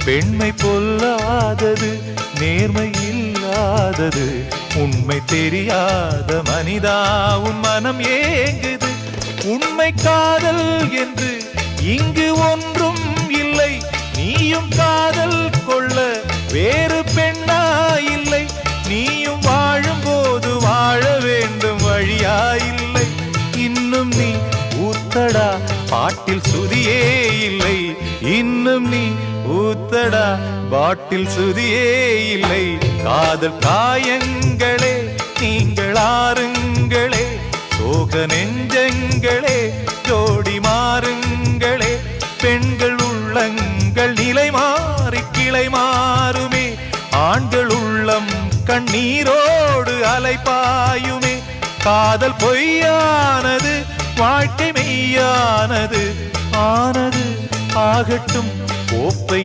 பெண்மை பொல்லாதது, நேர்மை இல்லாதது, உண்மை தெரியாத மனிதா உன் மனம் ஏங்குது. உண்மை காதல் என்று இங்கு ஒன்றும் இல்லை, நீயும் காதல் கொள்ள வேறு பெண்ணா இல்லை. நீயும் வாழும்போது வாழ வேண்டும் வழியா இல்லை. இன்னும் நீ ஊத்தடா பாட்டில் சுதியே இல்லை, இன்னும் நீ ஊத்தடா பாட்டில் சுதியே இல்லை. காதல் காயங்களே நீங்கள் ஆறுங்களே, சோக நெஞ்சங்களே ஜோடி மாறுங்களே. பெண்கள் உள்ளங்கள் நிலை மாறி கிளை மாறுமே, ஆண்கள் உள்ளம் கண்ணீரோடு அலைபாயுமே. காதல் பொய்யானது, வாழ்க்கை மெய்யானது, ஆனது ஆகட்டும் கோப்பை.